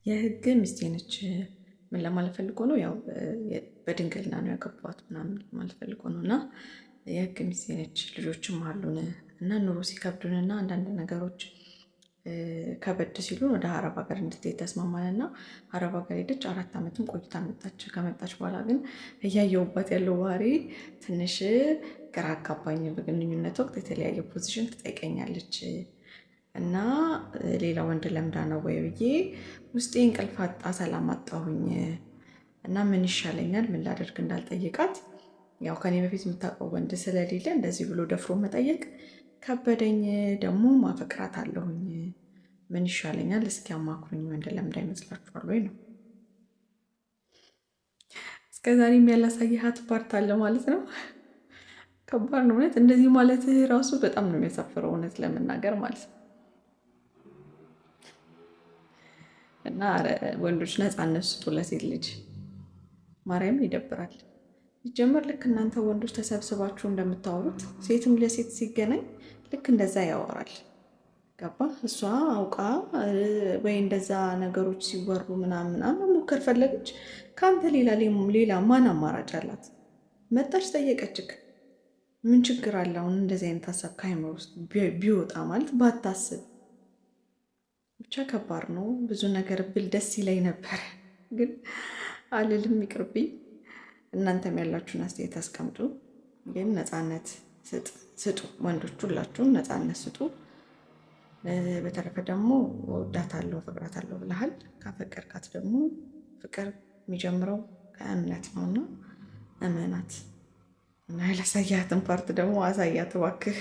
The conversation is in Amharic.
የህግ ሚስቴ ነች። ምን ለማለት ፈልጎ ነው? ያው በድንግልና ነው ያገባኋት ምናምን ማለት ፈልጎ ነው። እና የህግ ሚስቴ ነች፣ ልጆችም አሉን እና ኑሮ ሲከብዱንና አንዳንድ ነገሮች ከበድ ሲሉን ወደ አረብ ሀገር እንድትሄድ ተስማማንና አረብ ሀገር ሄደች። 4 ዓመትም ቆይታ መጣች። ከመጣች በኋላ ግን እያየሁባት ያለው ባህሪ ትንሽ ግራ አጋባኝ። በግንኙነት ወቅት የተለያየ ፖዚሽን ትጠይቀኛለች እና ሌላ ወንድ ለምዳ ነው ወይ ብዬ ውስጤ እንቅልፍ አጣ፣ ሰላም አጣሁኝ እና ምን ይሻለኛል ምን ላደርግ እንዳልጠይቃት ያው ከኔ በፊት የምታውቀው ወንድ ስለሌለ እንደዚህ ብሎ ደፍሮ መጠየቅ ከበደኝ። ደግሞ ማፈቅራት አለሁኝ፣ ምን ይሻለኛል እስኪ አማክሩኝ፣ ወንድ ለምዳ ይመስላችኋል ወይ ነው። እስከዛሬም ያላሳየሃት ፓርት አለ ማለት ነው። ከባድ ነው እውነት። እንደዚህ ማለት ራሱ በጣም ነው የሚያሳፍረው እውነት ለመናገር ማለት ነው። እና ወንዶች ነፃነት ስጡ ለሴት ልጅ። ማርያም ይደብራል። ሲጀመር ልክ እናንተ ወንዶች ተሰብስባችሁ እንደምታወሩት ሴትም ለሴት ሲገናኝ ልክ እንደዛ ያወራል። ገባ? እሷ አውቃ ወይ እንደዛ ነገሮች ሲወሩ ምናምን መሞከር ፈለገች። ከአንተ ሌላ ማን አማራጭ አላት? መጣች ጠየቀችክ፣ ምን ችግር አለ? አሁን እንደዚህ አይነት ሀሳብ ከአይምሮ ውስጥ ቢወጣ ማለት ባታስብ ብቻ ከባድ ነው። ብዙ ነገር ብል ደስ ይለኝ ነበር ግን አልልም፣ ይቅርብኝ። እናንተም ያላችሁን አስተያየት አስቀምጡ። ግን ነፃነት ስጡ፣ ወንዶች ሁላችሁም ነፃነት ስጡ። በተረፈ ደግሞ ወዳታለሁ ፈቅራታለሁ ብለሃል። ካፈቀርካት ደግሞ ፍቅር የሚጀምረው ከእምነት ነውና እመናት እና ያላሳያትን ፓርት ደግሞ አሳያት እባክህ።